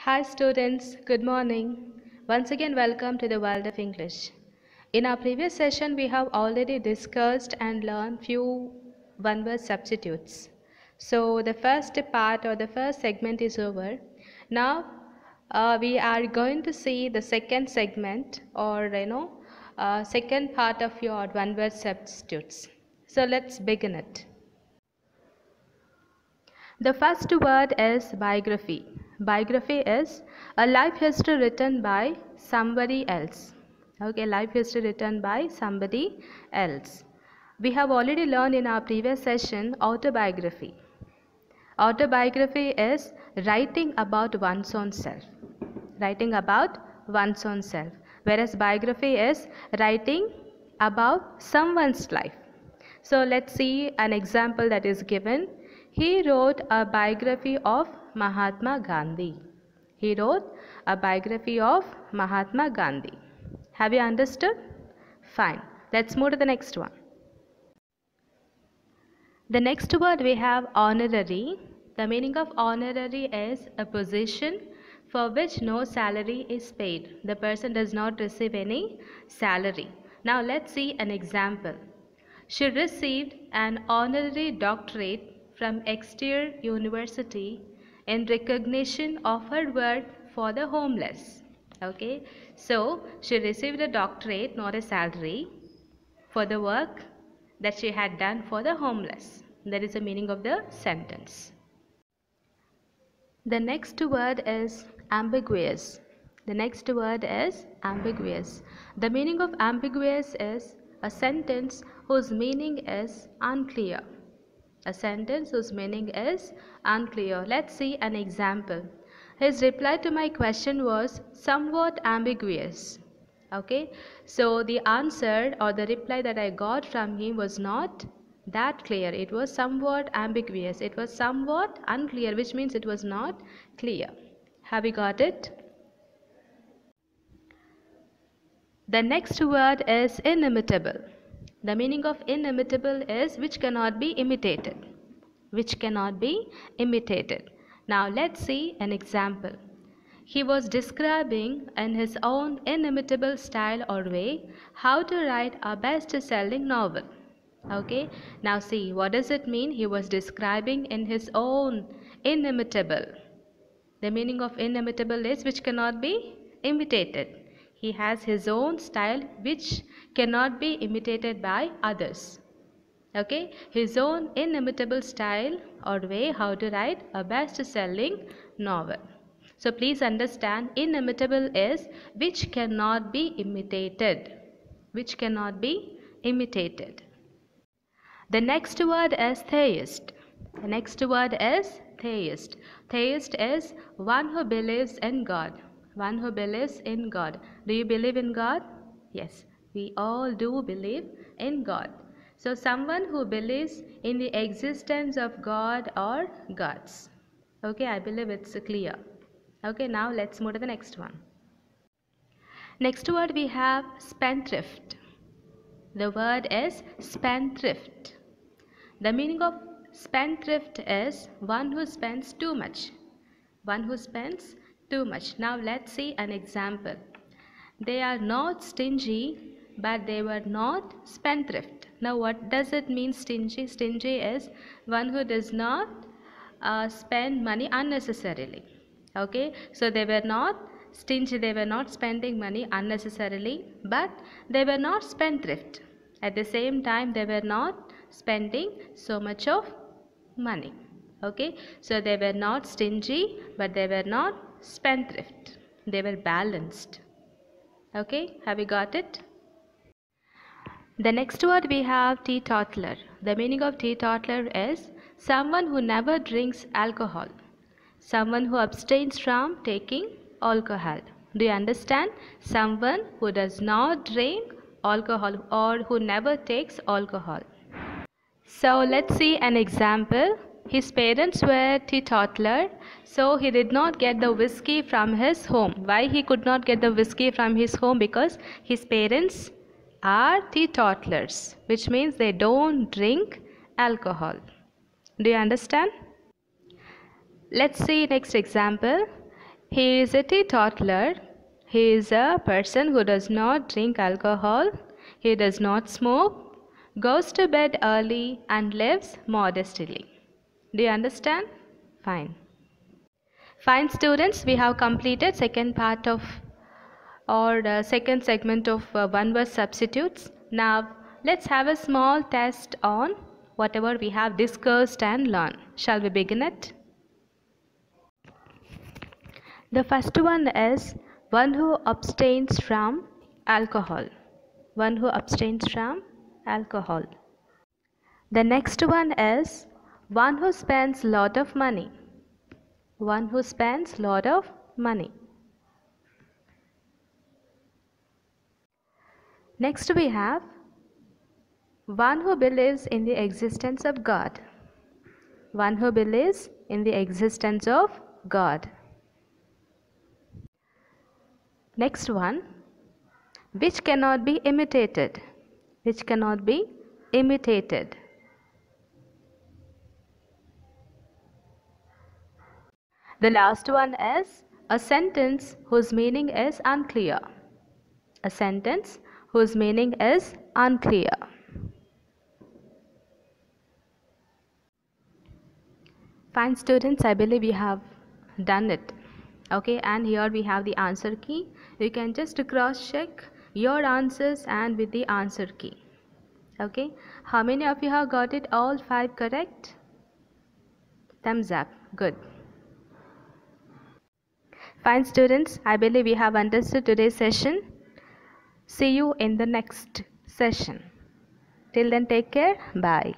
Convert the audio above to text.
Hi students, good morning. Once again welcome to the world of English. In our previous session we have already discussed and learned few one-word substitutes. So the first part or the first segment is over. Now we are going to see the second segment or second part of your one-word substitutes. So let's begin it. The first word is biography. Biography is a life history written by somebody else. Okay, life history written by somebody else. We have already learned in our previous session autobiography. Autobiography is writing about one's own self. Writing about one's own self. Whereas biography is writing about someone's life. So let's see an example that is given. He wrote a biography of Mahatma Gandhi. He wrote a biography of Mahatma Gandhi. Have you understood? Fine. Let's move to the next one. The next word we have honorary. The meaning of honorary is a position for which no salary is paid. The person does not receive any salary. Now let's see an example. She received an honorary doctorate from Exeter University in recognition of her work for the homeless. Okay, so she received a doctorate, not a salary, for the work that she had done for the homeless. That is the meaning of the sentence. The next word is ambiguous. The next word is ambiguous. The meaning of ambiguous is a sentence whose meaning is unclear. A sentence whose meaning is unclear. Let's see an example. His reply to my question was somewhat ambiguous. Okay, so the answer or the reply that I got from him was not that clear. It was somewhat ambiguous. It was somewhat unclear, which means it was not clear. Have you got it? The next word is inimitable. The meaning of inimitable is which cannot be imitated. Which cannot be imitated. Now let's see an example. He was describing in his own inimitable style or way how to write a best-selling novel. Okay, now see, what does it mean? He was describing in his own inimitable. The meaning of inimitable is which cannot be imitated. He has his own style which cannot be imitated by others. Okay, his own inimitable style or way how to write a best-selling novel. So please understand, inimitable is which cannot be imitated. Which cannot be imitated. The next word is theist. The next word is theist. Theist is one who believes in God. One who believes in God. Do you believe in God? Yes, we all do believe in God. So someone who believes in the existence of God or gods. Okay, I believe it's clear. Okay, now let's move to the next one. Next word we have spendthrift. The word is spendthrift. The meaning of spendthrift is one who spends too much. One who spends too much. Now let's see an example. They are not stingy, but they were not spendthrift. Now what does it mean stingy? Stingy is one who does not spend money unnecessarily. Okay, so they were not stingy, they were not spending money unnecessarily, but they were not spendthrift. At the same time, they were not spending so much of money. Okay, so they were not stingy, but they were not spendthrift. They were balanced. Okay, have you got it? The next word we have teetotaler. The meaning of teetotaler is someone who never drinks alcohol. Someone who abstains from taking alcohol. Do you understand? Someone who does not drink alcohol or who never takes alcohol. So let's see an example. His parents were teetotaler, so he did not get the whiskey from his home. Why he could not get the whiskey from his home? Because his parents are teetotalers, which means they don't drink alcohol. Do you understand? Let's see next example. He is a teetotaler. He is a person who does not drink alcohol. He does not smoke, goes to bed early, and lives modestly. Do you understand? Fine. Fine, students, we have completed second part of or the second segment of one word substitutes. Now let's have a small test on whatever we have discussed and learned. Shall we begin it? The first one is one who abstains from alcohol. One who abstains from alcohol. The next one is one who spends lot of money. One who spends lot of money. Next we have one who believes in the existence of God. One who believes in the existence of God. Next one, which cannot be imitated. Which cannot be imitated. The last one is a sentence whose meaning is unclear. A sentence whose meaning is unclear. Fine, students, I believe you have done it. Okay, and here we have the answer key. You can just cross check your answers and with the answer key. Okay, how many of you have got it all 5 correct? Thumbs up. Good. Fine, students, I believe you have understood today's session. See you in the next session. Till then, take care. Bye.